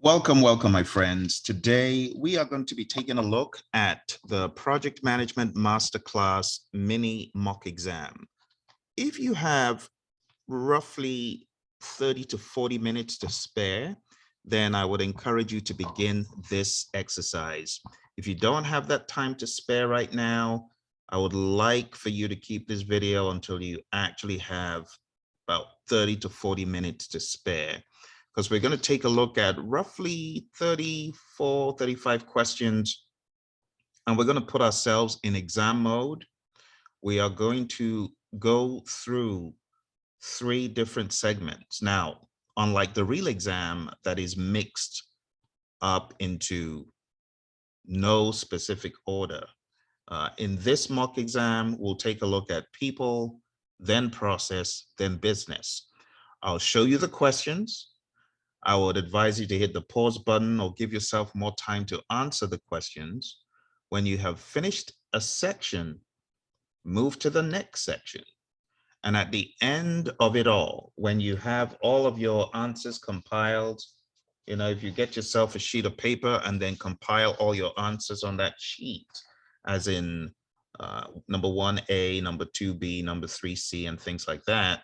Welcome, welcome, my friends. Today, we are going to be taking a look at the Project Management Masterclass mini mock exam. If you have roughly 30 to 40 minutes to spare, then I would encourage you to begin this exercise. If you don't have that time to spare right now, I would like for you to keep this video until you actually have about 30 to 40 minutes to spare, because we're going to take a look at roughly 34, 35 questions, and we're going to put ourselves in exam mode. We are going to go through 3 different segments. Now, unlike the real exam that is mixed up into no specific order, in this mock exam, we'll take a look at people, then process, then business. I'll show you the questions. I would advise you to hit the pause button or give yourself more time to answer the questions. When you have finished a section, move to the next section. And at the end of it all, when you have all of your answers compiled, if you get yourself a sheet of paper and then compile all your answers on that sheet, as in number 1A, number 2B, number 3C, and things like that,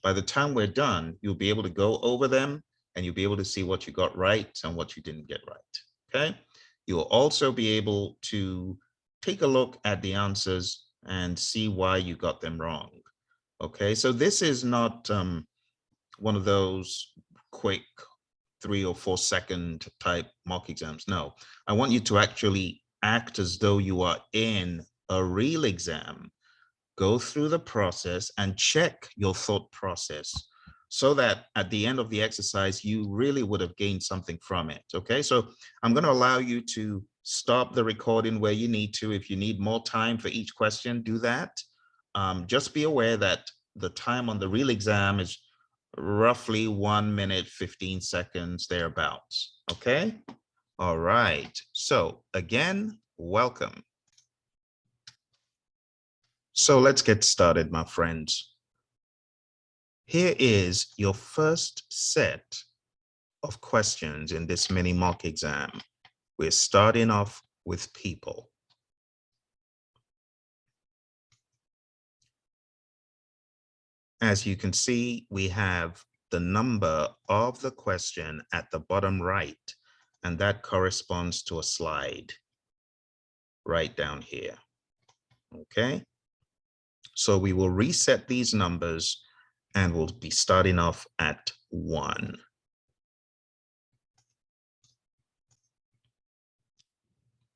by the time we're done, you'll be able to go over them and you'll be able to see what you got right and what you didn't get right, okay? You'll also be able to take a look at the answers and see why you got them wrong, okay? So this is not one of those quick 3 or 4 second type mock exams. No, I want you to actually act as though you are in a real exam. Go through the process and check your thought process so that at the end of the exercise, you really would have gained something from it, okay? So I'm going to allow you to stop the recording where you need to. If you need more time for each question, do that. Just be aware that the time on the real exam is roughly 1 minute, 15 seconds, thereabouts, okay? All right, so again, welcome. So let's get started, my friends. Here is your first set of questions in this mini mock exam. We're starting off with people. As you can see, we have the number of the question at the bottom right, and that corresponds to a slide right down here, okay? So we will reset these numbers and we'll be starting off at 1.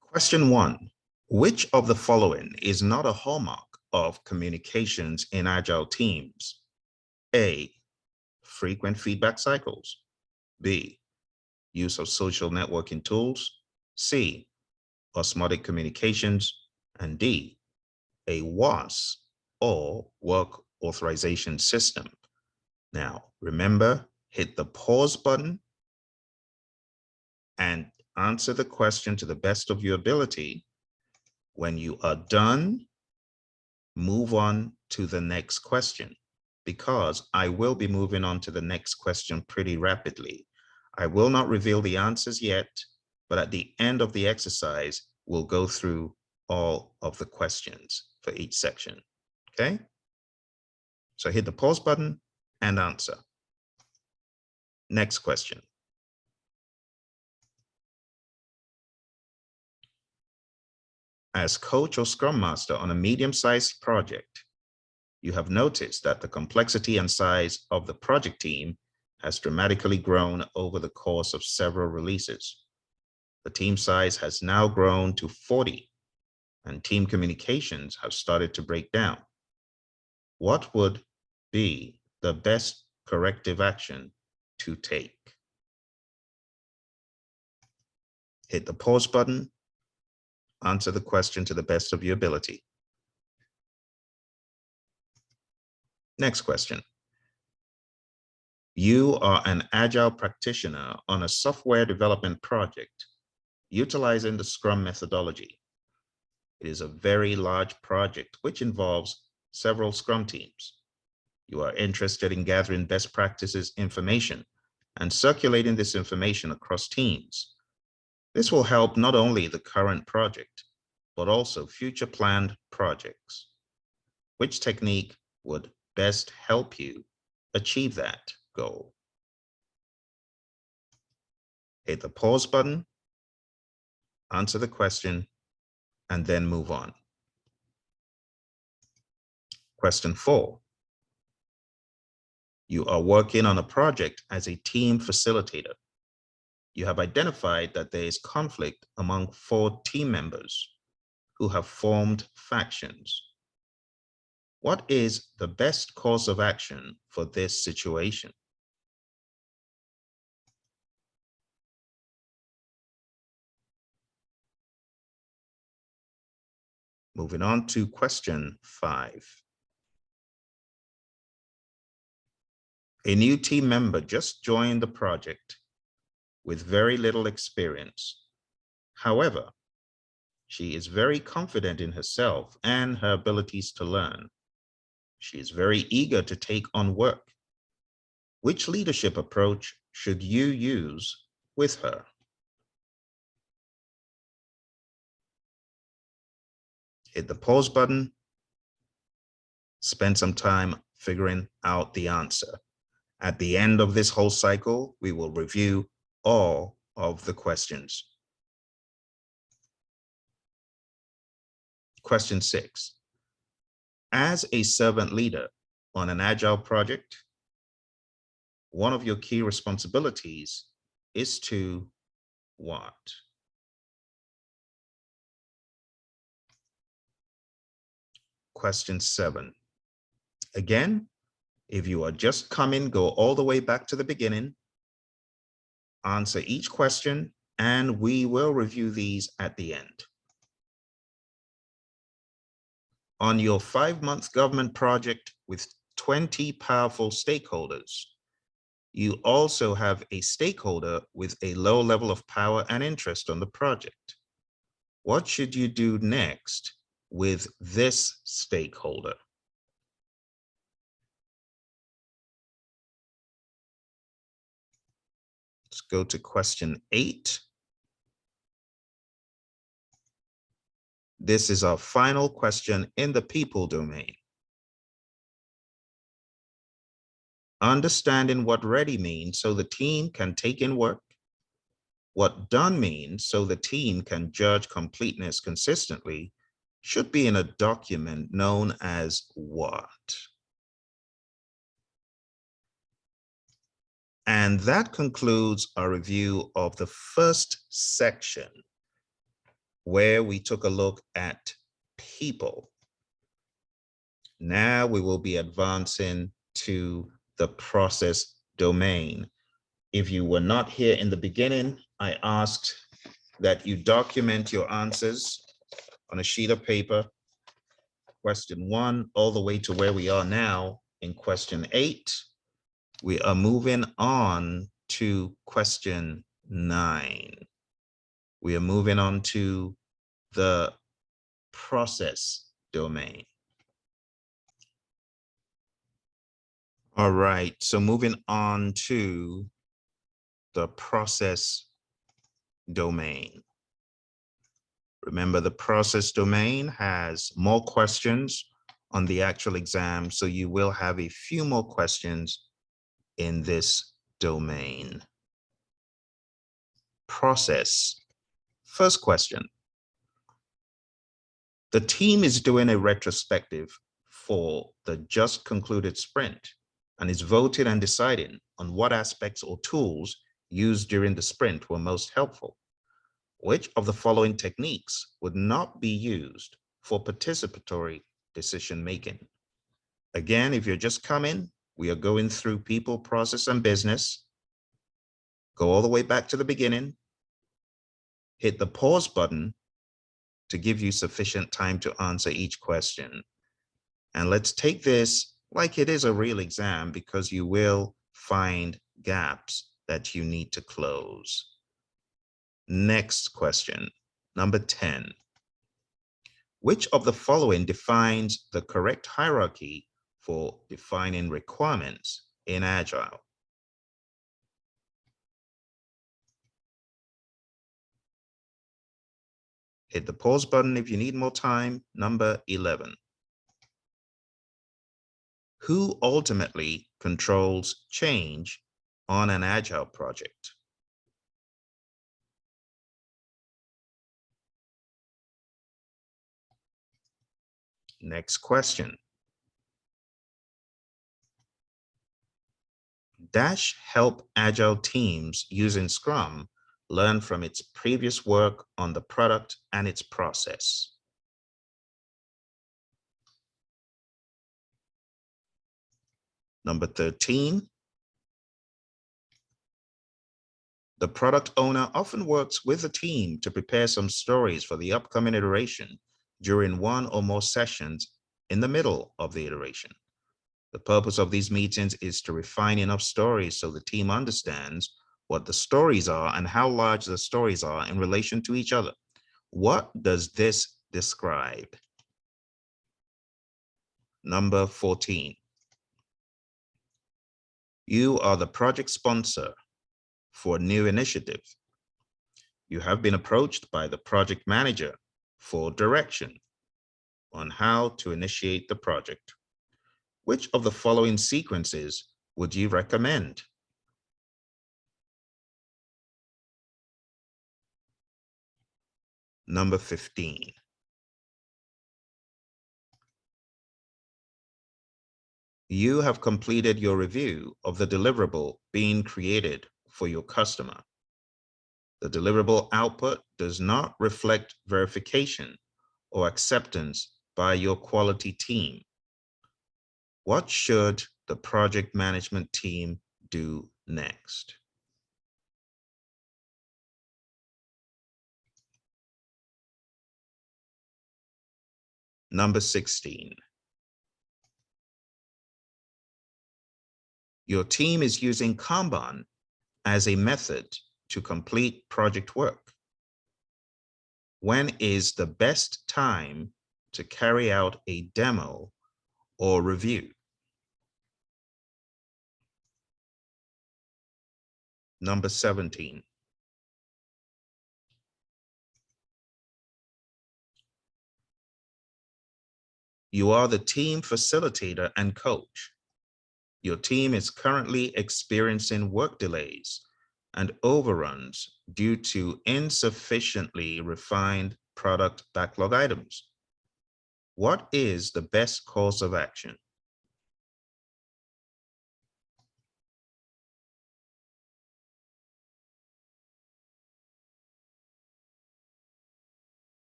Question 1, which of the following is not a hallmark of communications in Agile teams? A, frequent feedback cycles. B, use of social networking tools. C, osmotic communications. And D, a WAS or work authorization system. Now, remember, hit the pause button and answer the question to the best of your ability. When you are done, move on to the next question, because I will be moving on to the next question pretty rapidly. I will not reveal the answers yet, but at the end of the exercise, we'll go through all of the questions for each section, okay? So hit the pause button and answer. Next question. As coach or scrum master on a medium-sized project, you have noticed that the complexity and size of the project team has dramatically grown over the course of several releases. The team size has now grown to 40, and team communications have started to break down. What would be the best corrective action to take? Hit the pause button. Answer the question to the best of your ability. Next question. You are an Agile practitioner on a software development project utilizing the Scrum methodology. It is a very large project which involves several Scrum teams. You are interested in gathering best practices information and circulating this information across teams. This will help not only the current project, but also future planned projects. Which technique would best help you achieve that goal? Hit the pause button, answer the question, and then move on. Question 4. You are working on a project as a team facilitator. You have identified that there is conflict among 4 team members who have formed factions. What is the best course of action for this situation? Moving on to question 5. A new team member just joined the project with very little experience. However, she is very confident in herself and her abilities to learn. She is very eager to take on work. Which leadership approach should you use with her? Hit the pause button. Spend some time figuring out the answer. At the end of this whole cycle, we will review all of the questions. Question 6. As a servant leader on an Agile project, one of your key responsibilities is to what? Question 7. Again, if you are just coming, go all the way back to the beginning, answer each question, and we will review these at the end. On your 5-month government project with 20 powerful stakeholders, you also have a stakeholder with a low level of power and interest on the project. What should you do next with this stakeholder? Let's go to question 8. This is our final question in the people domain. Understanding what ready means so the team can take in work, what done means so the team can judge completeness consistently, should be in a document known as what? And that concludes our review of the first section, where we took a look at people. Now we will be advancing to the process domain. If you were not here in the beginning, I asked that you document your answers on a sheet of paper. Question 1, all the way to where we are now in question 8. We are moving on to question 9. We are moving on to the process domain. All right, so moving on to the process domain. Remember, the process domain has more questions on the actual exam, so you will have a few more questions in this domain. Process. First question. The team is doing a retrospective for the just concluded sprint and is voting and deciding on what aspects or tools used during the sprint were most helpful. Which of the following techniques would not be used for participatory decision making? Again, if you're just coming, we are going through people, process, and business. Go all the way back to the beginning. Hit the pause button to give you sufficient time to answer each question. And let's take this like it is a real exam, because you will find gaps that you need to close. Next question, number 10. Which of the following defines the correct hierarchy for defining requirements in Agile? Hit the pause button if you need more time. Number 11. Who ultimately controls change on an Agile project? Next question. Dash help Agile teams using Scrum learn from its previous work on the product and its process. Number 13. The product owner often works with the team to prepare some stories for the upcoming iteration during one or more sessions in the middle of the iteration. The purpose of these meetings is to refine enough stories so the team understands what the stories are and how large the stories are in relation to each other. What does this describe? Number 14. You are the project sponsor for a new initiative. You have been approached by the project manager for direction on how to initiate the project. Which of the following sequences would you recommend? Number 15. You have completed your review of the deliverable being created for your customer. The deliverable output does not reflect verification or acceptance by your quality team. What should the project management team do next? Number 16. Your team is using Kanban as a method to complete project work. When is the best time to carry out a demo or review? Number 17. You are the team facilitator and coach. Your team is currently experiencing work delays and overruns due to insufficiently refined product backlog items. What is the best course of action?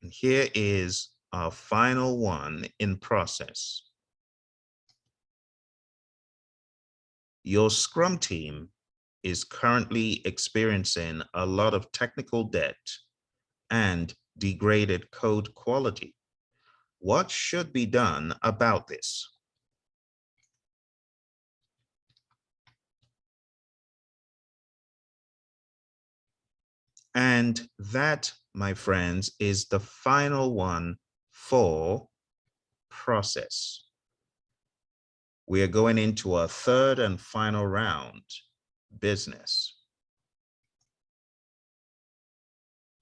And here is our final one in process. Your Scrum team is currently experiencing a lot of technical debt and degraded code quality. What should be done about this? And that, my friends, is the final one for process. We are going into our third and final round, business.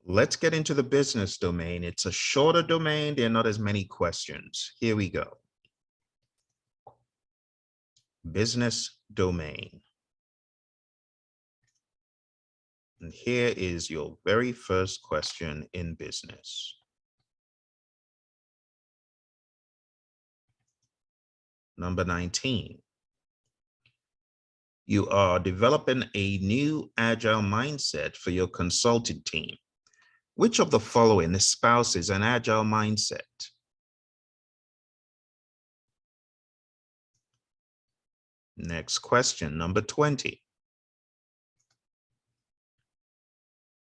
Let's get into the business domain. It's a shorter domain. There are not as many questions. Here we go. Business domain. And here is your very first question in business. Number 19. You are developing a new agile mindset for your consulting team. Which of the following espouses an agile mindset? Next question, number 20.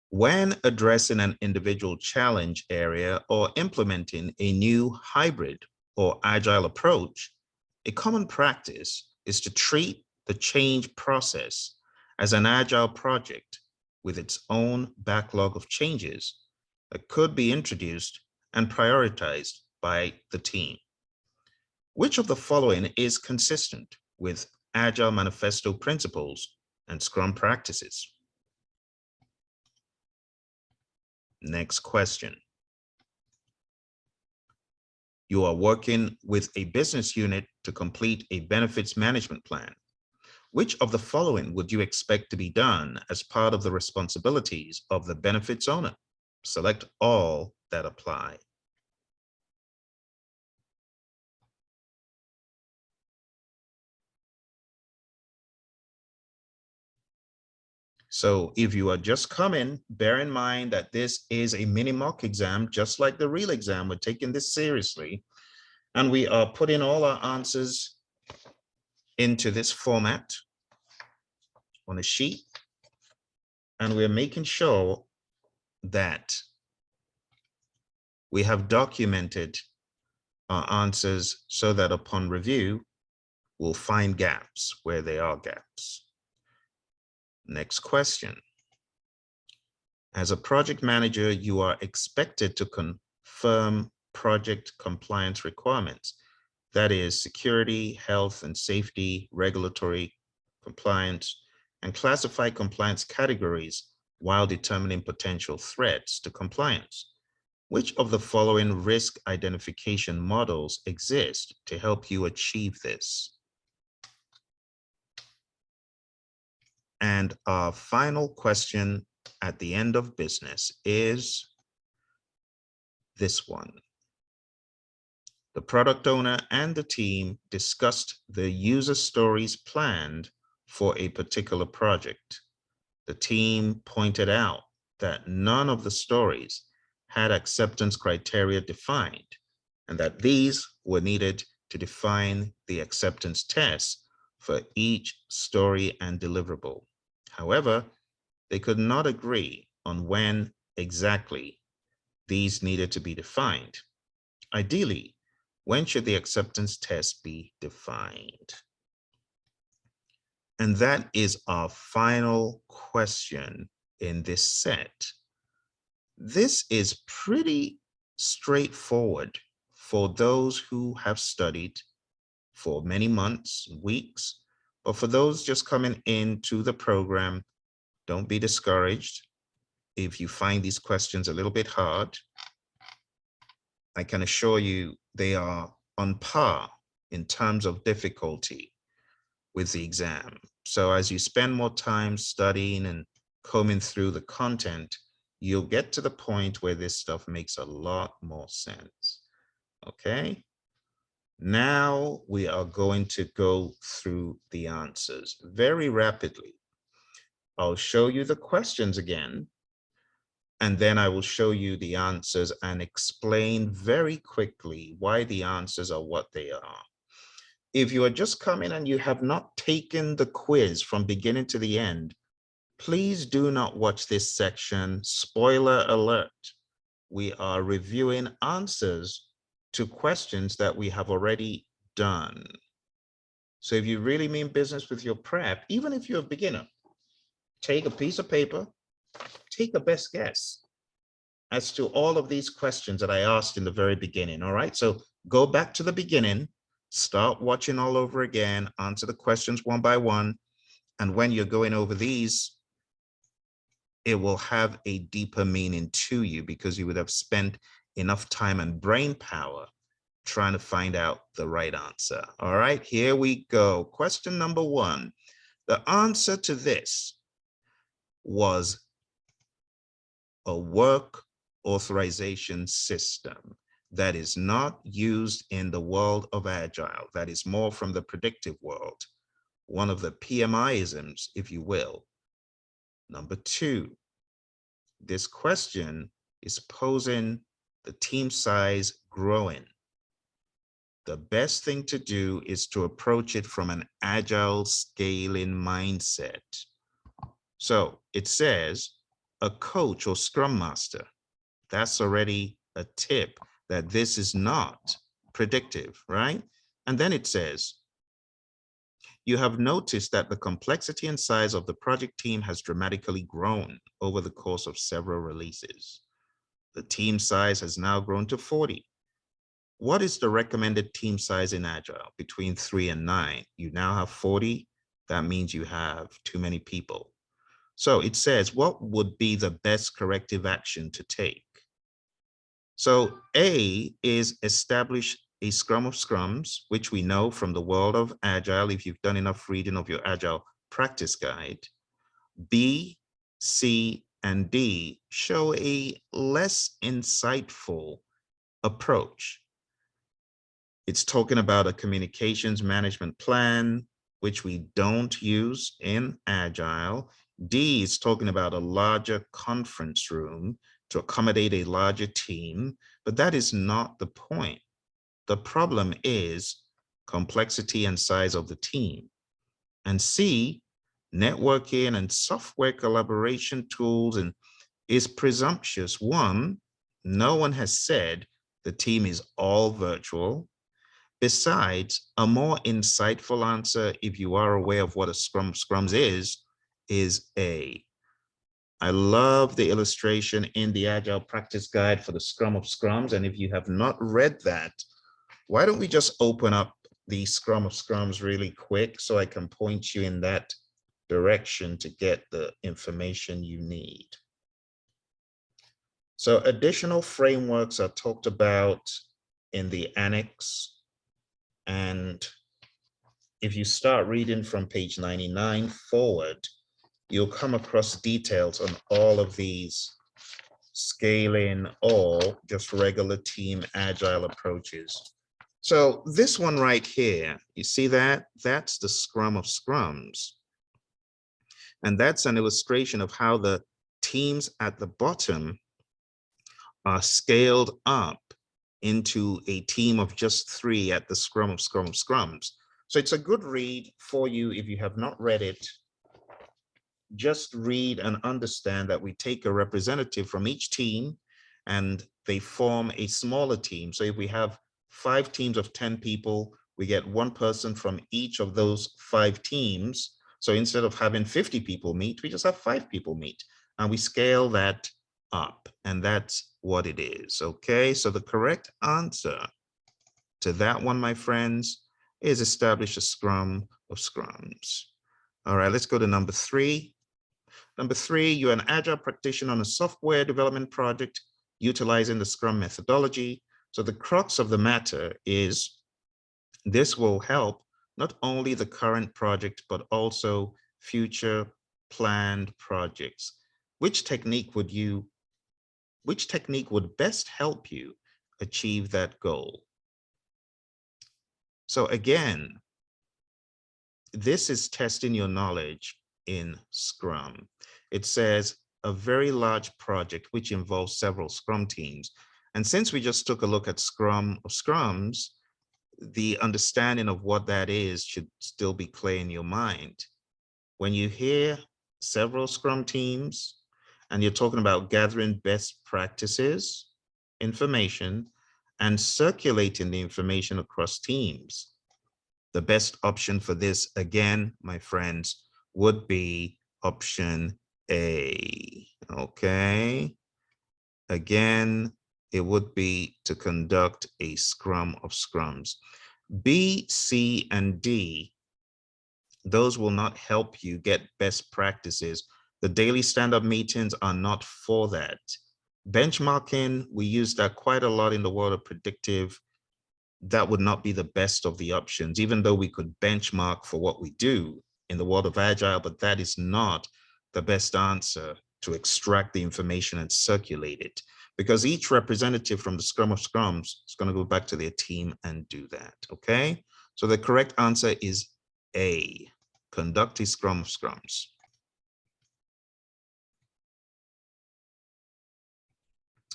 When addressing an individual challenge area or implementing a new hybrid or agile approach, a common practice is to treat the change process as an agile project with its own backlog of changes that could be introduced and prioritized by the team. Which of the following is consistent with Agile Manifesto principles and Scrum practices? Next question. You are working with a business unit to complete a benefits management plan. Which of the following would you expect to be done as part of the responsibilities of the benefits owner? Select all that apply. So if you are just coming, bear in mind that this is a mini mock exam, just like the real exam. We're taking this seriously, and we are putting all our answers into this format on a sheet, and we're making sure that we have documented our answers so that upon review, we'll find gaps where there are gaps. Next question. As a project manager, you are expected to confirm project compliance requirements. That is security, health and safety, regulatory compliance, and classify compliance categories while determining potential threats to compliance. Which of the following risk identification models exist to help you achieve this? And our final question at the end of business is this one. The product owner and the team discussed the user stories planned for a particular project. The team pointed out that none of the stories had acceptance criteria defined, and that these were needed to define the acceptance tests for each story and deliverable. However, they could not agree on when exactly these needed to be defined. Ideally, when should the acceptance test be defined? And that is our final question in this set. This is pretty straightforward for those who have studied for many months, weeks, but for those just coming into the program, don't be discouraged. If you find these questions a little bit hard, I can assure you they are on par in terms of difficulty with the exam. So as you spend more time studying and combing through the content, you'll get to the point where this stuff makes a lot more sense. Okay. Now we are going to go through the answers very rapidly. I'll show you the questions again, and then I will show you the answers and explain very quickly why the answers are what they are. If you are just coming and you have not taken the quiz from beginning to the end, please do not watch this section. Spoiler alert. We are reviewing answers to questions that we have already done. So if you really mean business with your prep, even if you're a beginner, take a piece of paper, take a best guess as to all of these questions that I asked in the very beginning. All right, so go back to the beginning, start watching all over again, answer the questions one by one. And when you're going over these, it will have a deeper meaning to you because you would have spent enough time and brain power trying to find out the right answer. All right, here we go. Question number one. The answer to this was a work authorization system that is not used in the world of Agile. That is more from the predictive world, one of the PMI-isms, if you will. Number two, this question is posing the team size growing. The best thing to do is to approach it from an Agile scaling mindset. So it says a coach or scrum master. That's already a tip that this is not predictive, right? And then it says, you have noticed that the complexity and size of the project team has dramatically grown over the course of several releases. The team size has now grown to 40. What is the recommended team size in Agile? Between 3 and 9. You now have 40. That means you have too many people. So it says, what would be the best corrective action to take? So A is establish a scrum of scrums, which we know from the world of Agile, if you've done enough reading of your Agile practice guide. B, C, and D show a less insightful approach. It's talking about a communications management plan, which we don't use in Agile. D is talking about a larger conference room to accommodate a larger team, but that is not the point. The problem is complexity and size of the team. And C, networking and software collaboration tools and is presumptuous. One, no one has said the team is all virtual. Besides, a more insightful answer, if you are aware of what a scrums is A. I love the illustration in the Agile Practice Guide for the Scrum of Scrums. And if you have not read that, why don't we just open up the Scrum of Scrums really quick so I can point you in that direction to get the information you need. So additional frameworks are talked about in the annex. And if you start reading from page 99 forward, you'll come across details on all of these scaling or just regular team agile approaches. So this one right here, you see that? That's the Scrum of Scrums. And that's an illustration of how the teams at the bottom are scaled up into a team of just 3 at the Scrum of Scrums. So it's a good read for you if you have not read it. Just read and understand that we take a representative from each team and they form a smaller team. So if we have 5 teams of 10 people, we get 1 person from each of those 5 teams. So instead of having 50 people meet, we just have 5 people meet and we scale that up, and that's what it is. Okay, so the correct answer to that one, my friends, is establish a Scrum of Scrums. All right, let's go to number 3. Number 3, you're an Agile practitioner on a software development project utilizing the Scrum methodology. So the crux of the matter is this will help not only the current project, but also future planned projects. Which technique would best help you achieve that goal? So again, this is testing your knowledge in Scrum. It says a very large project which involves several Scrum teams. And since we just took a look at Scrum of Scrums, the understanding of what that is should still be clear in your mind. When you hear several Scrum teams and you're talking about gathering best practices, information, and circulating the information across teams, the best option for this, again, my friends, would be option A, okay? Again, it would be to conduct a Scrum of Scrums. B, C, and D, those will not help you get best practices. The daily stand-up meetings are not for that. Benchmarking, we use that quite a lot in the world of predictive. That would not be the best of the options, even though we could benchmark for what we do in the world of Agile, but that is not the best answer to extract the information and circulate it, because each representative from the Scrum of Scrums is going to go back to their team and do that, okay? So the correct answer is A, conduct a Scrum of Scrums.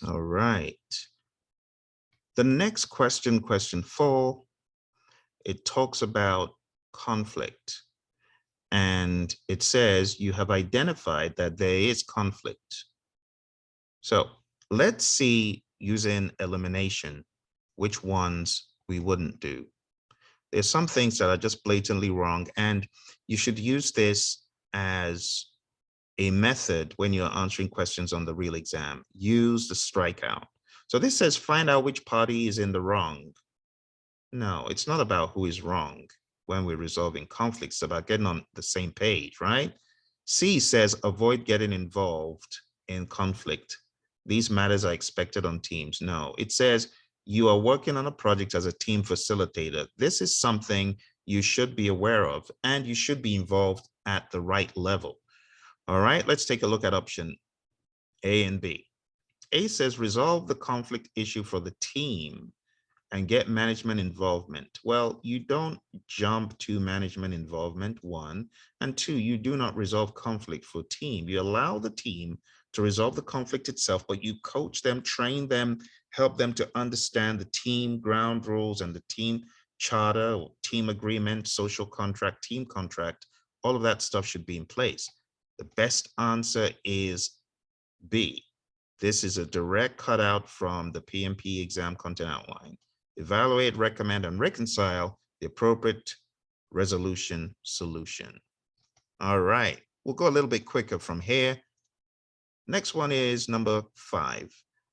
All right. The next question, question 4, it talks about conflict. And it says you have identified that there is conflict. So let's see, using elimination, which ones we wouldn't do. There's some things that are just blatantly wrong, and you should use this as a method when you're answering questions on the real exam. Use the strikeout. So this says find out which party is in the wrong. No, it's not about who is wrong when we're resolving conflicts. It's about getting on the same page, right? C says avoid getting involved in conflict. These matters are expected on teams. No, it says you are working on a project as a team facilitator. This is something you should be aware of, and you should be involved at the right level. All right, let's take a look at option A and B. A says resolve the conflict issue for the team and get management involvement. Well, you don't jump to management involvement, one, and two, you do not resolve conflict for team. You allow the team to resolve the conflict itself, but you coach them, train them, help them to understand the team ground rules and the team charter, or team agreement, social contract, team contract. All of that stuff should be in place. The best answer is B. This is a direct cutout from the PMP exam content outline. Evaluate, recommend, and reconcile the appropriate resolution solution. All right, we'll go a little bit quicker from here. Next one is number 5.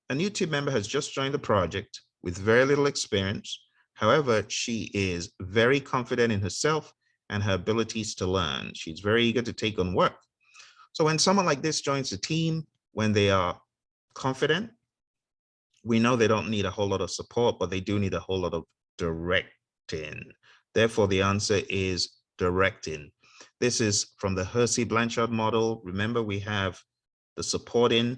A new team member has just joined the project with very little experience. However, she is very confident in herself and her abilities to learn. She's very eager to take on work. So when someone like this joins the team, when they are confident, we know they don't need a whole lot of support, but they do need a whole lot of directing. Therefore, the answer is directing. This is from the Hersey-Blanchard model. Remember, we have the supporting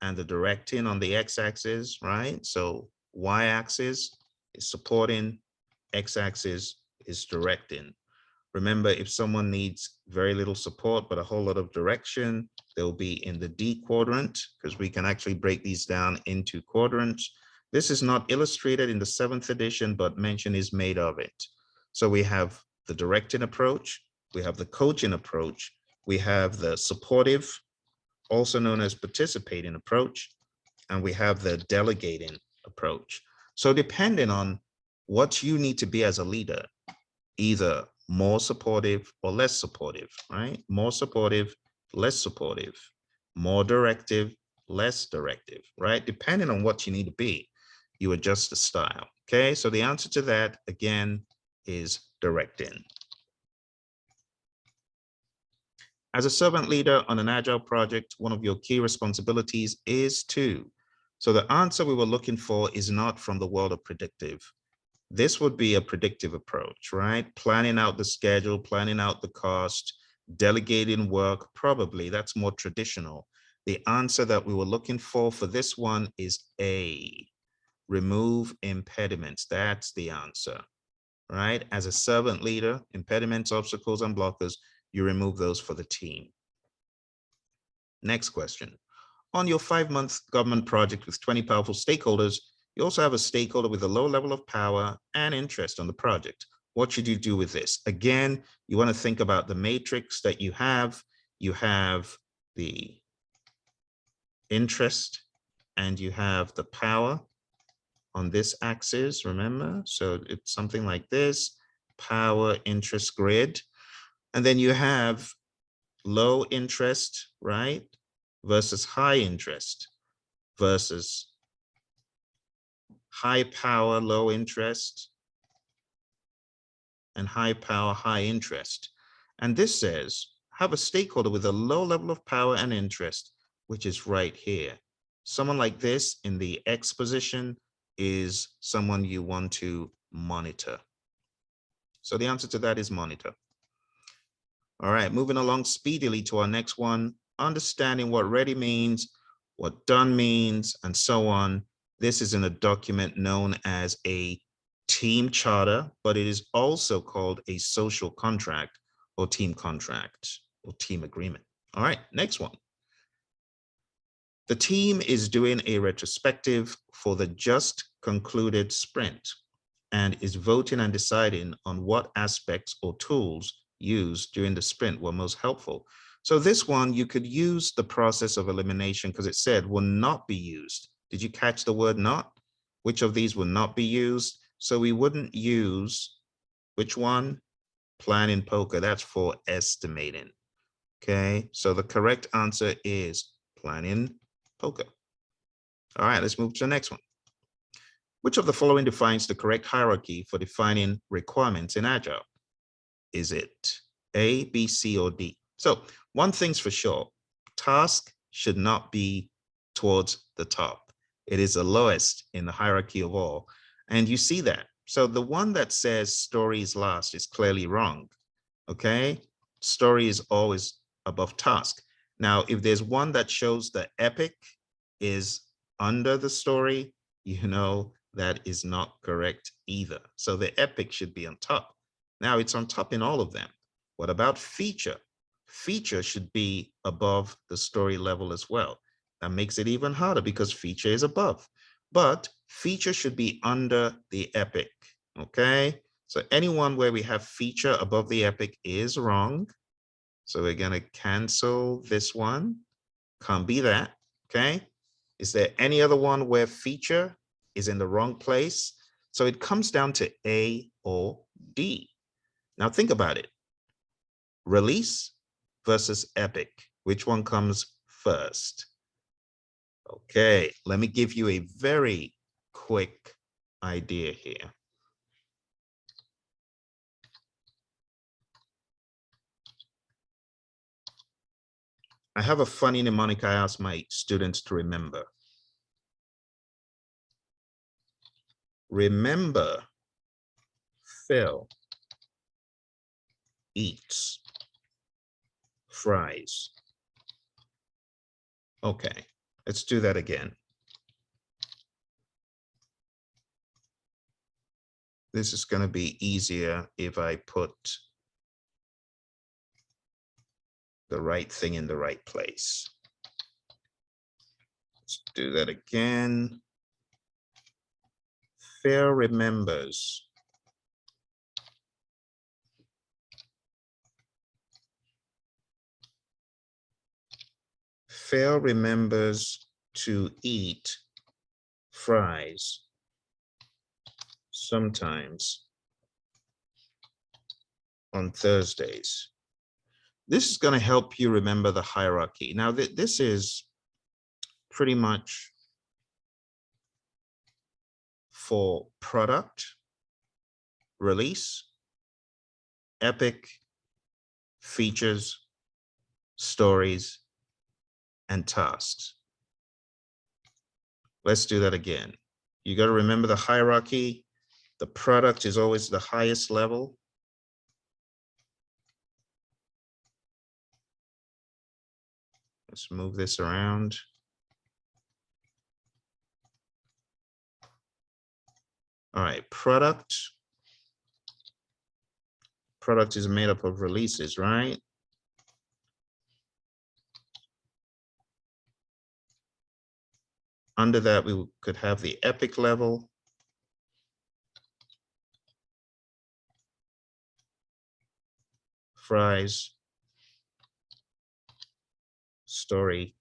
and the directing on the x-axis, right? So y-axis is supporting, x-axis is directing. Remember, if someone needs very little support, but a whole lot of direction, they'll be in the D quadrant, because we can actually break these down into quadrants. This is not illustrated in the 7th edition, but mention is made of it. So we have the directing approach, we have the coaching approach, we have the supportive, also known as participating approach, and we have the delegating approach. So depending on what you need to be as a leader, either more supportive or less supportive, right? More supportive, less supportive, more directive, less directive, right? Depending on what you need to be, you adjust the style, okay? So the answer to that, again, is directing. As a servant leader on an Agile project, one of your key responsibilities is to. So the answer we were looking for is not from the world of predictive. This would be a predictive approach, right? Planning out the schedule, planning out the cost, delegating work, probably that's more traditional. The answer that we were looking for this one is A, remove impediments. That's the answer, right? As a servant leader, impediments, obstacles, and blockers, you remove those for the team. Next question. On your 5-month government project with 20 powerful stakeholders, you also have a stakeholder with a low level of power and interest on the project. What should you do with this? Again, you want to think about the matrix that you have. You have the interest and you have the power on this axis, remember? So it's something like this, power interest grid. And then you have low interest, right? Versus high interest versus high power, low interest, and high power, high interest. And this says, have a stakeholder with a low level of power and interest, which is right here. Someone like this in the X position is someone you want to monitor. So the answer to that is monitor. All right, moving along speedily to our next one, understanding what ready means, what done means, and so on. This is in a document known as a team charter, but it is also called a social contract or team contract or team agreement. All right, next one. The team is doing a retrospective for the just concluded sprint and is voting and deciding on what aspects or tools used during the sprint were most helpful. So this one, you could use the process of elimination because it said will not be used. Did you catch the word not? Which of these will not be used? So we wouldn't use, which one? Planning poker, that's for estimating. Okay, so the correct answer is planning poker. All right, let's move to the next one. Which of the following defines the correct hierarchy for defining requirements in Agile? Is it A, B, C, or D? So one thing's for sure, task should not be towards the top. It is the lowest in the hierarchy of all. And you see that. So the one that says story is last is clearly wrong. Okay. Story is always above task. Now, if there's one that shows the epic is under the story, you know that is not correct either. So the epic should be on top. Now it's on top in all of them. What about feature? Feature should be above the story level as well. That makes it even harder because feature is above, but feature should be under the epic. Okay. So anyone where we have feature above the epic is wrong. So we're going to cancel this one. Can't be that. Okay. Is there any other one where feature is in the wrong place? So it comes down to A or D. Now think about it. Release versus epic. Which one comes first? Okay, let me give you a very quick idea here. I have a funny mnemonic I ask my students to remember. Remember, Phil eats fries. Okay, let's do that again. This is going to be easier if I put the right thing in the right place. Let's do that again. Phil remembers. Phil remembers to eat fries sometimes on Thursdays. This is going to help you remember the hierarchy. Now, this is pretty much for product, release, epic, features, stories, and tasks. Let's do that again. You got to remember the hierarchy. The product is always the highest level. Let's move this around. All right, product. Product is made up of releases, right? Under that, we could have the epic level. Fries. Story.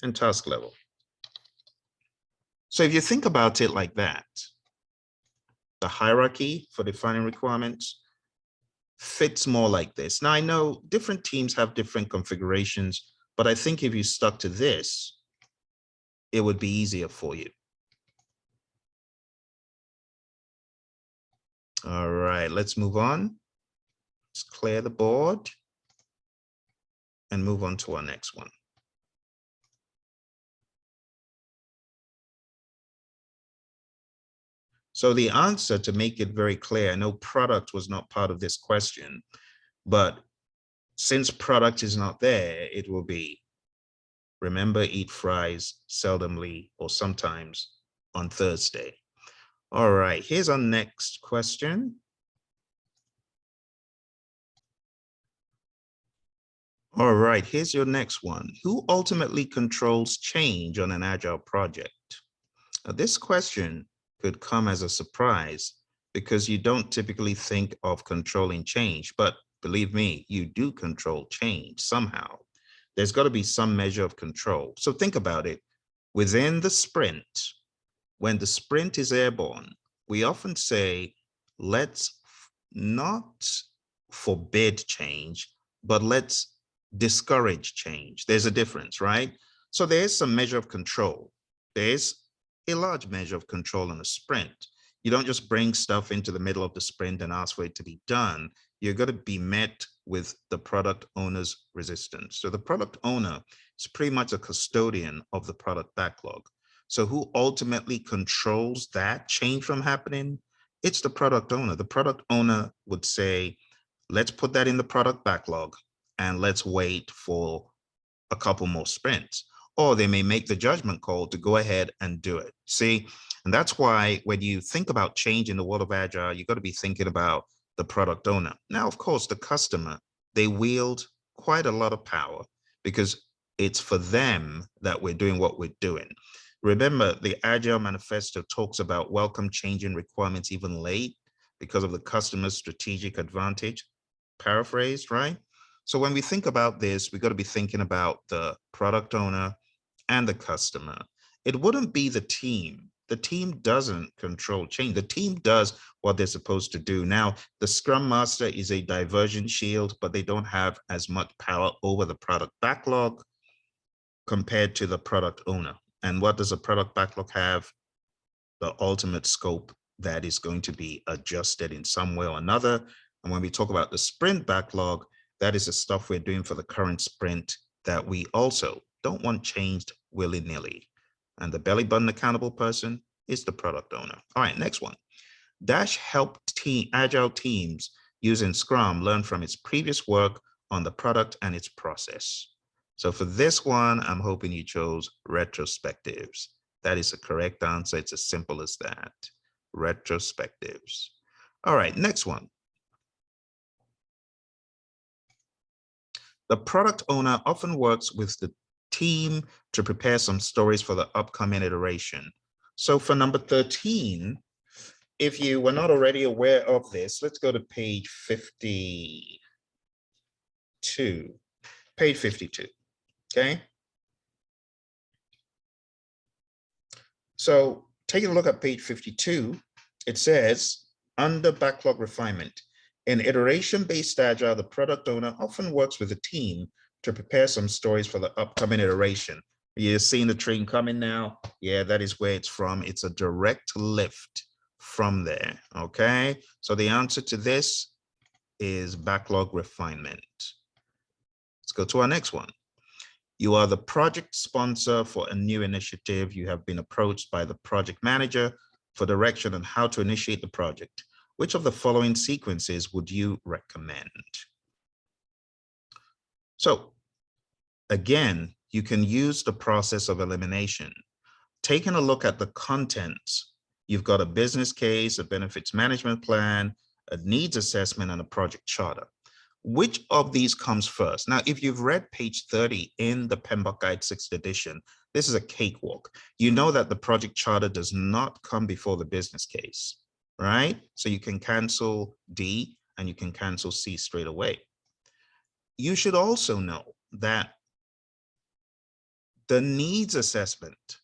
And task level. So if you think about it like that, the hierarchy for defining requirements fits more like this. Now, I know different teams have different configurations, but I think if you stuck to this, it would be easier for you. All right, let's move on. Let's clear the board and move on to our next one. So the answer, to make it very clear, I know product was not part of this question, but since product is not there, it will be remember, eat fries seldomly or sometimes on Thursday. All right, here's our next question. All right, here's your next one. Who ultimately controls change on an Agile project? Now, this question could come as a surprise because you don't typically think of controlling change, but believe me, you do control change somehow. There's got to be some measure of control. So think about it. Within the sprint, when the sprint is airborne, we often say, let's not forbid change, but let's discourage change. There's a difference, right? So there's some measure of control. There's a large measure of control in a sprint. You don't just bring stuff into the middle of the sprint and ask for it to be done. you're going to be met with the product owner's resistance. So the product owner is pretty much a custodian of the product backlog. So who ultimately controls that change from happening? It's the product owner. The product owner would say, let's put that in the product backlog and let's wait for a couple more sprints. Or they may make the judgment call to go ahead and do it. See, and that's why when you think about change in the world of Agile, you've got to be thinking about the product owner. Now, of course, the customer, they wield quite a lot of power because it's for them that we're doing what we're doing. Remember, the Agile Manifesto talks about welcome changing requirements even late because of the customer's strategic advantage. Paraphrased, right? So when we think about this, we've got to be thinking about the product owner and the customer. It wouldn't be the team. The team doesn't control change. The team does what they're supposed to do. Now, the Scrum Master is a diversion shield, but they don't have as much power over the product backlog compared to the product owner. And what does a product backlog have? The ultimate scope that is going to be adjusted in some way or another. And when we talk about the sprint backlog, that is the stuff we're doing for the current sprint that we also don't want changed willy-nilly. And the belly button accountable person is the product owner. All right, next one. Dash helped Agile teams using Scrum learn from its previous work on the product and its process. So for this one, I'm hoping you chose retrospectives. That is the correct answer. It's as simple as that. Retrospectives. All right, next one. The product owner often works with the team to prepare some stories for the upcoming iteration. So for number 13, if you were not already aware of this, let's go to page 52. Page 52, okay? So taking a look at page 52, it says, under backlog refinement, in iteration-based Agile, the product owner often works with a team to prepare some stories for the upcoming iteration. You're seeing the train coming now? Yeah, that is where it's from. It's a direct lift from there, okay? So the answer to this is backlog refinement. Let's go to our next one. You are the project sponsor for a new initiative. You have been approached by the project manager for direction on how to initiate the project. Which of the following sequences would you recommend? So again, you can use the process of elimination. Taking a look at the contents, you've got a business case, a benefits management plan, a needs assessment, and a project charter. Which of these comes first? Now, if you've read page 30 in the PMP Guide 6th edition, this is a cakewalk. You know that the project charter does not come before the business case, right? So you can cancel D and you can cancel C straight away. You should also know that the needs assessment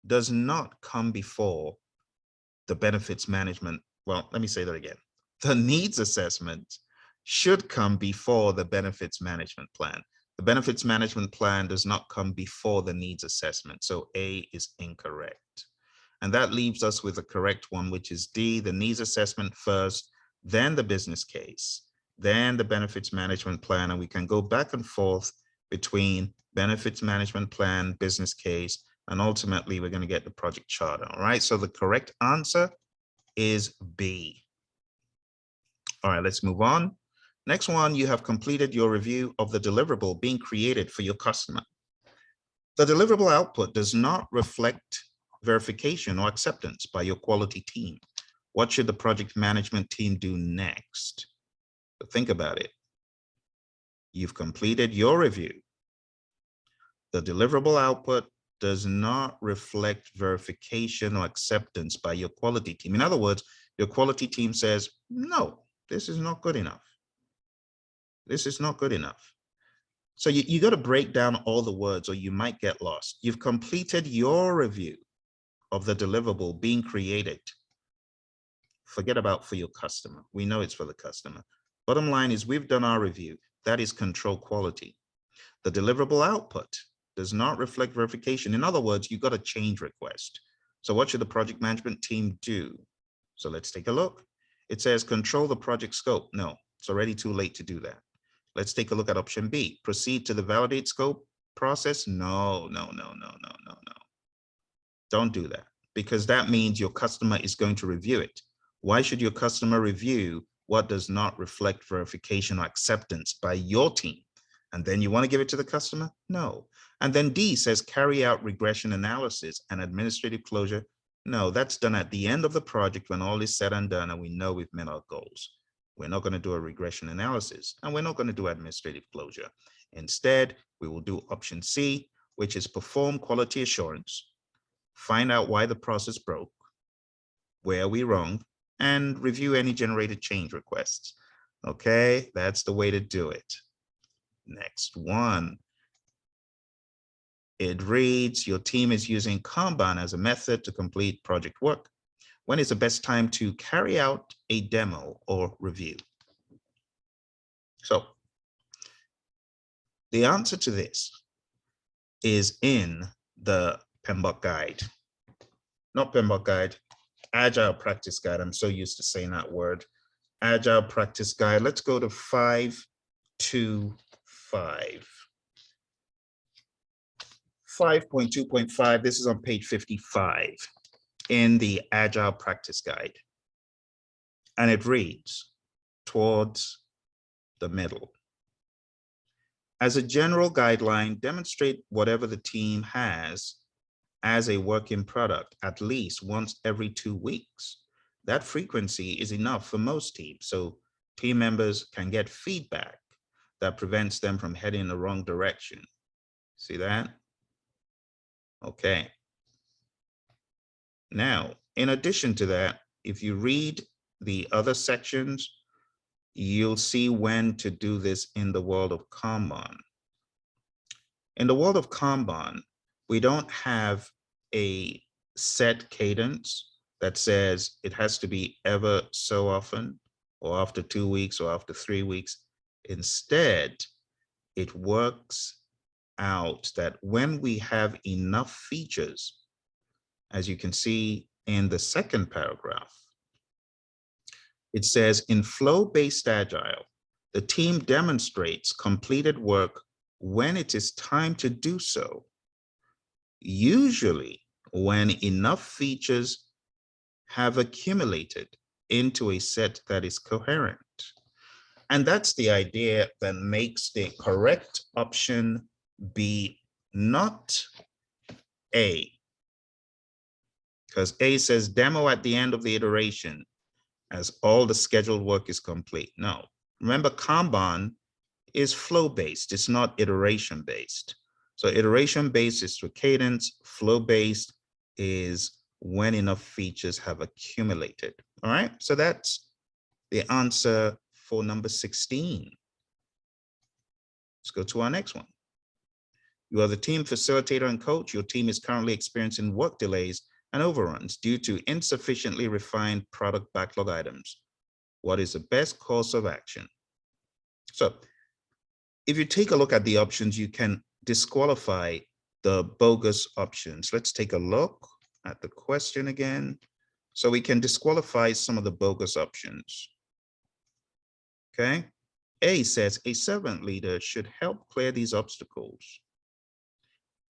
does not come before the benefits management. Well, let me say that again. The needs assessment should come before the benefits management plan. The benefits management plan does not come before the needs assessment. So A is incorrect. And that leaves us with the correct one, which is D, the needs assessment first, then the business case, then the benefits management plan. And we can go back and forth between benefits management plan, business case, and ultimately we're going to get the project charter. All right, so the correct answer is B. All right, let's move on. Next one, you have completed your review of the deliverable being created for your customer. The deliverable output does not reflect verification or acceptance by your quality team. What should the project management team do next? So think about it. You've completed your review. The deliverable output does not reflect verification or acceptance by your quality team. In other words, your quality team says, no, this is not good enough. This is not good enough. So you got to break down all the words or you might get lost. You've completed your review of the deliverable being created. Forget about for your customer. We know it's for the customer. Bottom line is we've done our review. That is control quality. The deliverable output does not reflect verification. In other words, you got a change request. So what should the project management team do? So let's take a look. It says control the project scope. No, It's already too late to do that. Let's take a look at option B. Proceed to the validate scope process. No. Don't do that, because that means your customer is going to review it. Why should your customer review what does not reflect verification or acceptance by your team? And then you want to give it to the customer? No. And then D says carry out regression analysis and administrative closure. No, that's done at the end of the project when all is said and done and we know we've met our goals. We're not going to do a regression analysis, and we're not going to do administrative closure. Instead, we will do option C, which is perform quality assurance, find out why the process broke, where we wrong, and review any generated change requests. Okay, that's the way to do it. Next one. It reads, your team is using Kanban as a method to complete project work. When is the best time to carry out a demo or review? So the answer to this is in the PMBOK guide. Not PMBOK guide, Agile practice guide. I'm so used to saying that word. Agile practice guide. Let's go to 5.2.5. 5.2.5, this is on page 55 in the Agile practice guide. And it reads towards the middle. As a general guideline, demonstrate whatever the team has as a working product at least once every 2 weeks. That frequency is enough for most teams, so team members can get feedback that prevents them from heading in the wrong direction. See that? Okay. Now, in addition to that, if you read the other sections, you'll see when to do this in the world of Kanban. In the world of Kanban, we don't have a set cadence that says it has to be ever so often, or after 2 weeks, or after 3 weeks. Instead, it works out that when we have enough features, as you can see in the second paragraph, it says in flow-based Agile, the team demonstrates completed work when it is time to do so, usually when enough features have accumulated into a set that is coherent. And that's the idea that makes the correct option be not A, because A says demo at the end of the iteration as all the scheduled work is complete. No, remember Kanban is flow-based, it's not iteration-based. So iteration-based is through cadence, flow-based is when enough features have accumulated. All right, so that's the answer for number 16. Let's go to our next one. You are the team facilitator and coach. Your team is currently experiencing work delays and overruns due to insufficiently refined product backlog items. What is the best course of action? So if you take a look at the options, you can disqualify the bogus options. Let's take a look at the question again. So we can disqualify some of the bogus options. Okay. A says a servant leader should help clear these obstacles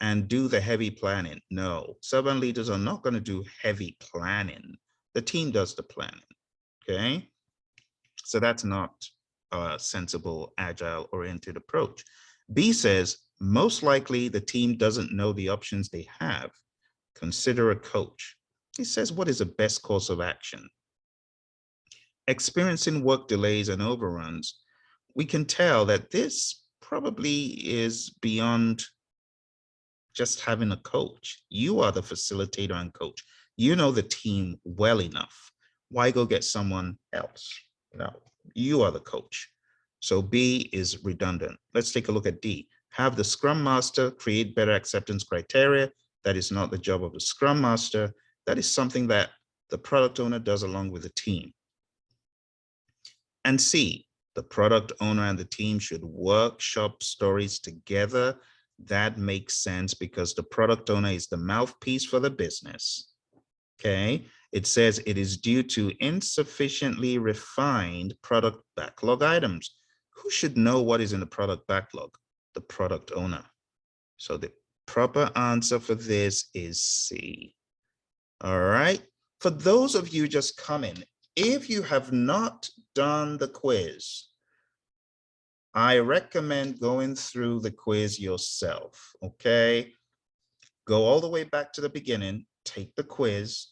and do the heavy planning. No, servant leaders are not going to do heavy planning. The team does the planning. Okay. So that's not a sensible, agile-oriented approach. B says, most likely the team doesn't know the options they have. Consider a coach. He says, what is the best course of action? Experiencing work delays and overruns, we can tell that this probably is beyond just having a coach. You are the facilitator and coach. You know the team well enough. Why go get someone else? No, you are the coach. So B is redundant. Let's take a look at D. Have the Scrum Master create better acceptance criteria. That is not the job of the Scrum Master. That is something that the product owner does along with the team. And C, the product owner and the team should workshop stories together. That makes sense because the product owner is the mouthpiece for the business. Okay, It says it is due to insufficiently refined product backlog items. Who should know what is in the product backlog? The product owner. So the proper answer for this is C. All right. For those of you just coming, if you have not done the quiz, I recommend going through the quiz yourself, okay? Go all the way back to the beginning, take the quiz,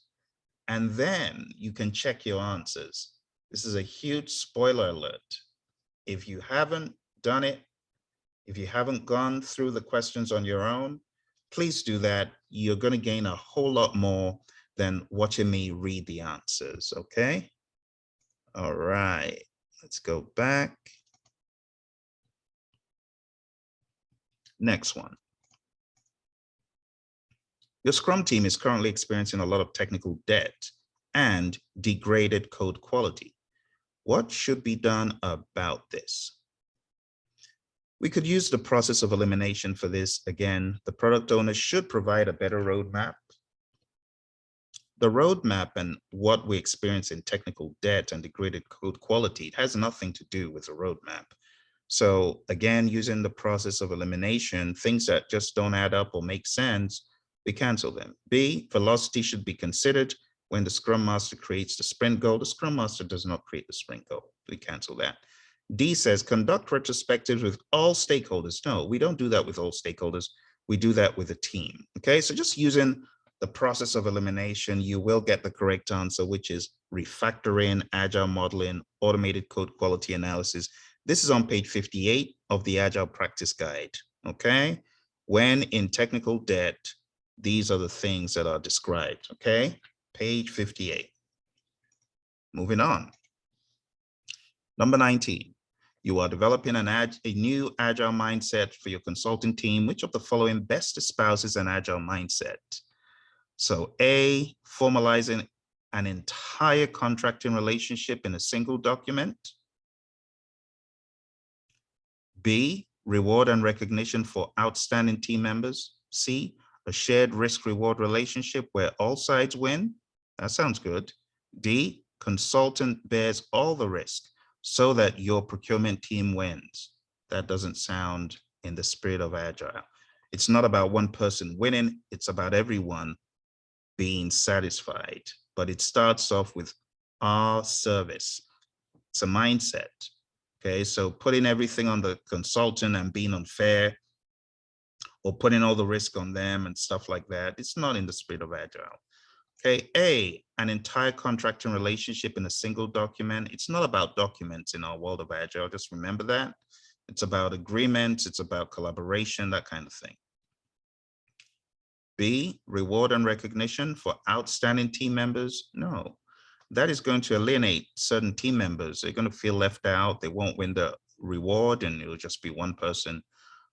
and then you can check your answers. This is a huge spoiler alert. If you haven't done it, if you haven't gone through the questions on your own, please do that. You're going to gain a whole lot more than watching me read the answers, okay? All right, let's go back. Next one. Your Scrum team is currently experiencing a lot of technical debt and degraded code quality. What should be done about this? We could use the process of elimination for this. Again, the product owner should provide a better roadmap. The roadmap and what we experience in technical debt and degraded code quality, it has nothing to do with the roadmap. So again, using the process of elimination, things that just don't add up or make sense, we cancel them. B, velocity should be considered when the Scrum Master creates the sprint goal. The Scrum Master does not create the sprint goal. We cancel that. D says conduct retrospectives with all stakeholders. No, we don't do that with all stakeholders. We do that with a team. Okay, so just using the process of elimination, you will get the correct answer, which is refactoring, agile modeling, automated code quality analysis. This is on page 58 of the Agile Practice Guide, okay? When in technical debt, these are the things that are described, okay? Page 58. Moving on. Number 19, you are developing a new Agile mindset for your consulting team. Which of the following best espouses an Agile mindset? So A, formalizing an entire contracting relationship in a single document. B, reward and recognition for outstanding team members. C, a shared risk-reward relationship where all sides win. That sounds good. D, consultant bears all the risk so that your procurement team wins. That doesn't sound in the spirit of Agile. It's not about one person winning, it's about everyone being satisfied. But it starts off with our service. It's a mindset. Okay, so putting everything on the consultant and being unfair or putting all the risk on them and stuff like that, it's not in the spirit of Agile. Okay, A, an entire contracting relationship in a single document. It's not about documents in our world of Agile, just remember that. It's about agreements, it's about collaboration, that kind of thing. B, reward and recognition for outstanding team members. No, that is going to alienate certain team members. They're going to feel left out. They won't win the reward and it'll just be one person.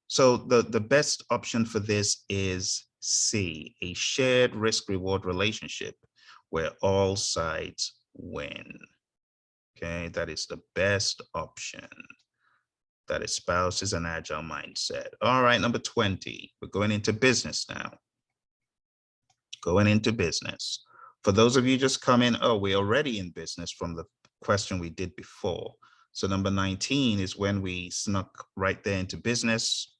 So the best option for this is C, a shared risk reward relationship where all sides win. Okay, that is the best option that espouses an Agile mindset. All right, number 20, we're going into business now. Going into business. For those of you just coming, oh, we're already in business from the question we did before. So number 19 is when we snuck right there into business.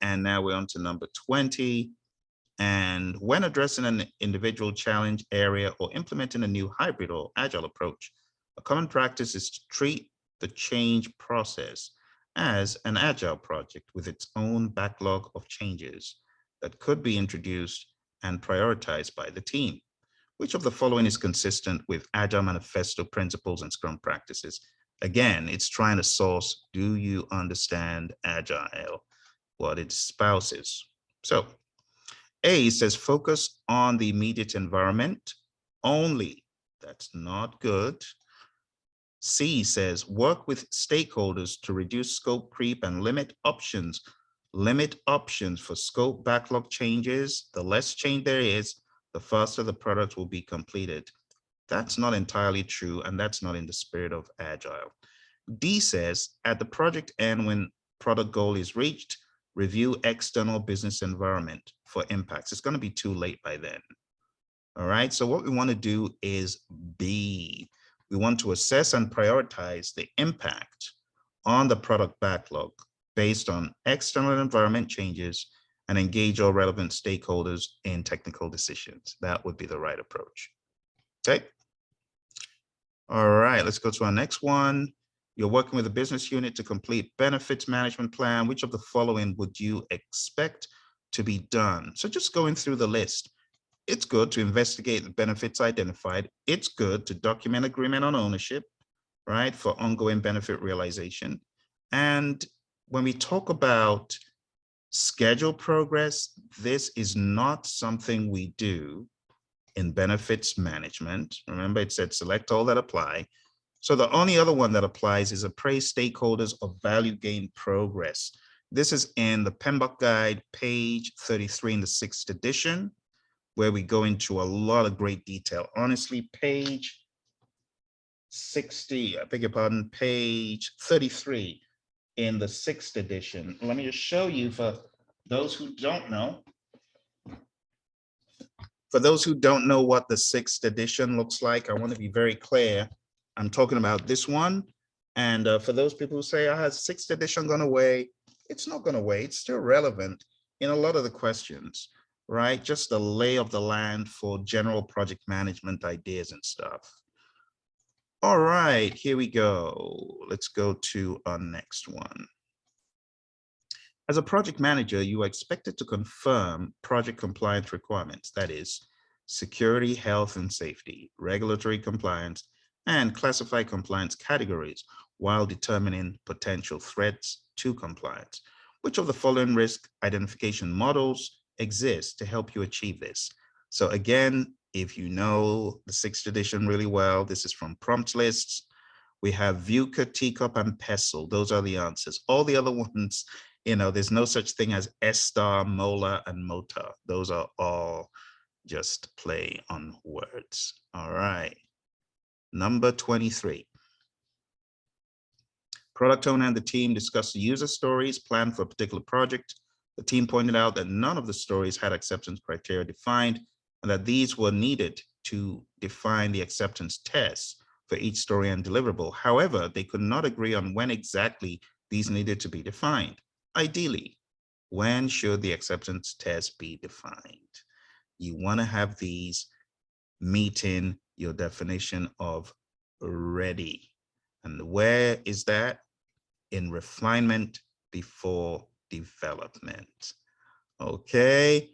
And now we're on to number 20. And when addressing an individual challenge area or implementing a new hybrid or agile approach, a common practice is to treat the change process as an agile project with its own backlog of changes that could be introduced and prioritized by the team. Which of the following is consistent with Agile Manifesto principles and Scrum practices? Again, it's trying to source, do you understand Agile, what it espouses? So A says focus on the immediate environment only. That's not good. C says work with stakeholders to reduce scope creep and limit options. Limit options for scope backlog changes. The less change there is, the faster the product will be completed. That's not entirely true, and that's not in the spirit of Agile. D says at the project end, when product goal is reached, review external business environment for impacts. It's going to be too late by then. All right, so what we want to do is B. We want to assess and prioritize the impact on the product backlog based on external environment changes and engage all relevant stakeholders in technical decisions. That would be the right approach. Okay. All right, let's go to our next one. You're working with a business unit to complete benefits management plan. Which of the following would you expect to be done? So just going through the list. It's good to investigate the benefits identified. It's good to document agreement on ownership, right, for ongoing benefit realization. And when we talk about schedule progress, this is not something we do in benefits management. Remember, it said select all that apply. So the only other one that applies is appraise stakeholders of value gain progress. This is in the PMBOK guide, page 33 in the 6th edition, where we go into a lot of great detail. Honestly, page 60, I beg your pardon, page 33 in the 6th edition. Let me just show you for those who don't know. For those who don't know what the 6th edition looks like, I want to be very clear. I'm talking about this one. And for those people who say, has 6th edition gone away? It's not gone away. It's still relevant in a lot of the questions, right? Just the lay of the land for general project management ideas and stuff. All right, here we go. Let's go to our next one. As a project manager, you are expected to confirm project compliance requirements, that is, security, health, and safety, regulatory compliance, and classify compliance categories while determining potential threats to compliance. Which of the following risk identification models exist to help you achieve this? So again, if you know the 6th edition really well, this is from prompt lists. We have VUCA, TCOP, and PESTLE. Those are the answers. All the other ones, you know, there's no such thing as STAR, MOLA, and MOTA. Those are all just play on words. All right. Number 23. Product owner and the team discussed the user stories planned for a particular project. The team pointed out that none of the stories had acceptance criteria defined and that these were needed to define the acceptance tests for each story and deliverable. However, they could not agree on when exactly these needed to be defined. Ideally, when should the acceptance test be defined? You want to have these meeting your definition of ready. And where is that? In refinement before development. Okay,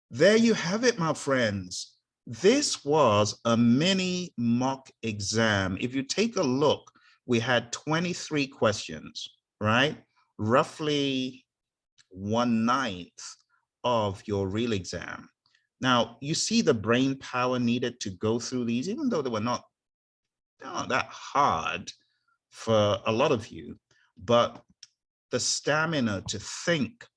there you have it, my friends. This was a mini mock exam. If you take a look, we had 23 questions, right? Roughly 1/9 of your real exam. Now, you see the brain power needed to go through these, even though they were not that hard for a lot of you, but the stamina to think,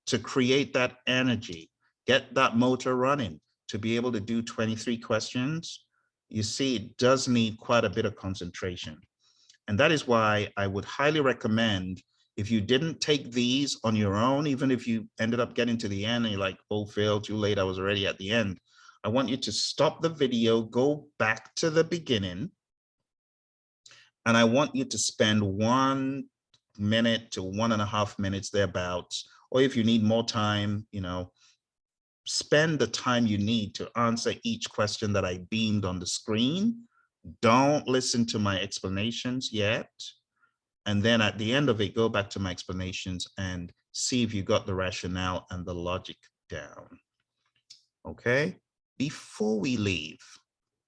to create that energy, get that motor running, to be able to do 23 questions, you see, it does need quite a bit of concentration. And that is why I would highly recommend, if you didn't take these on your own, even if you ended up getting to the end and you're like, oh, Phil, too late, I was already at the end. I want you to stop the video, go back to the beginning, and I want you to spend 1 minute to 1.5 minutes thereabouts, or if you need more time, you know, spend the time you need to answer each question that I beamed on the screen. Don't listen to my explanations yet. And then at the end of it, go back to my explanations and see if you got the rationale and the logic down. Okay, before we leave,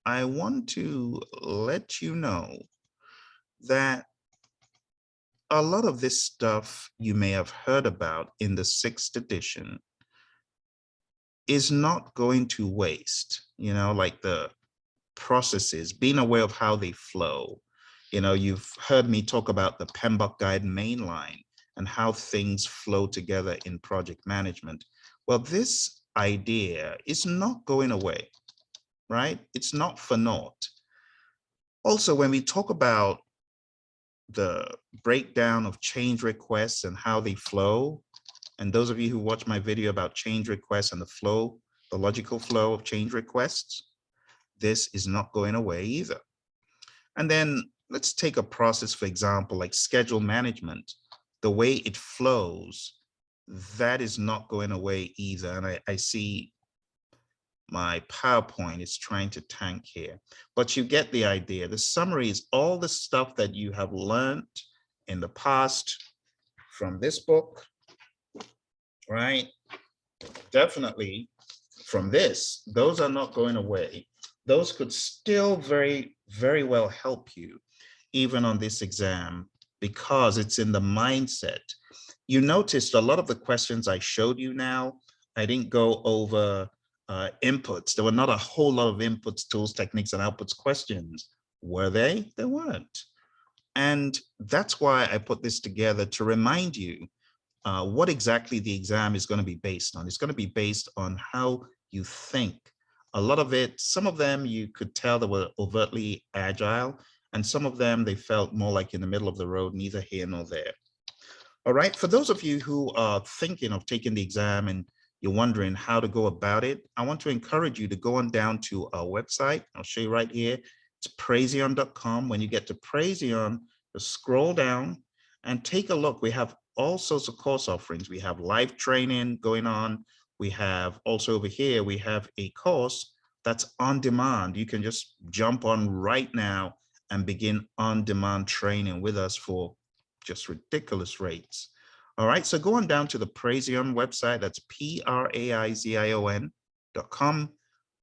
I want to let you know that a lot of this stuff you may have heard about in the 6th edition is not going to waste, you know, like the processes, being aware of how they flow. You know, you've heard me talk about the PMBOK guide mainline and how things flow together in project management. Well, this idea is not going away, right? It's not for naught. Also, when we talk about the breakdown of change requests and how they flow, and those of you who watch my video about change requests and the flow, the logical flow of change requests. This is not going away either. And then let's take a process, for example, like schedule management. The way it flows, that is not going away either. And I see my PowerPoint is trying to tank here, but you get the idea. The summary is all the stuff that you have learned in the past from this book, right? Definitely from this, those are not going away. Those could still very, very well help you even on this exam because it's in the mindset. You noticed a lot of the questions I showed you now, I didn't go over inputs. There were not a whole lot of inputs, tools, techniques, and outputs questions. Were they? They weren't. And that's why I put this together to remind you what exactly the exam is going to be based on. It's going to be based on how you think. A lot of it, some of them you could tell they were overtly agile, and some of them they felt more like in the middle of the road, neither here nor there. All right, for those of you who are thinking of taking the exam and you're wondering how to go about it, I want to encourage you to go on down to our website. I'll show you right here. It's Praizion.com. When you get to Praizion, just scroll down and take a look. We have all sorts of course offerings. We have live training going on. We have also over here, we have a course that's on demand. You can just jump on right now and begin on-demand training with us for just ridiculous rates. All right, so go on down to the Praizion website. That's Praizion.com.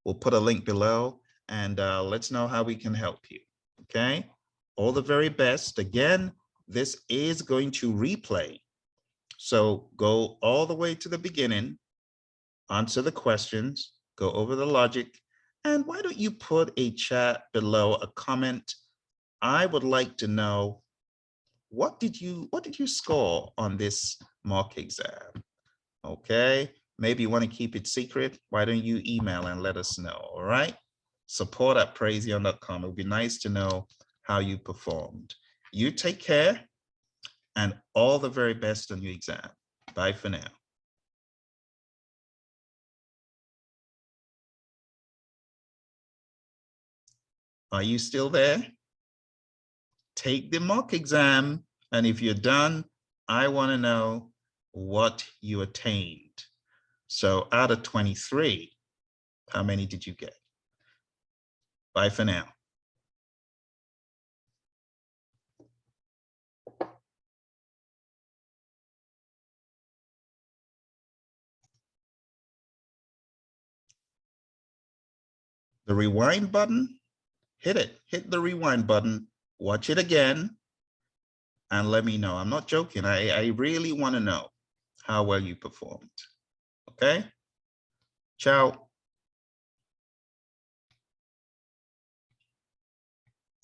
We'll put a link below and let's know how we can help you. Okay, all the very best. Again, this is going to replay. So go all the way to the beginning, answer the questions, go over the logic, and why don't you put a chat below, a comment? I would like to know, what did you score on this mock exam? Okay, maybe you want to keep it secret. Why don't you email and let us know? All right, support@praizion.com. It would be nice to know how you performed. You take care and all the very best on your exam. Bye for now. Are you still there? Take the mock exam, and if you're done, I want to know what you attained. So out of 23, how many did you get? Bye for now. The rewind button, hit it, hit the rewind button, watch it again, and let me know. I'm not joking. I really want to know how well you performed. Okay? Ciao.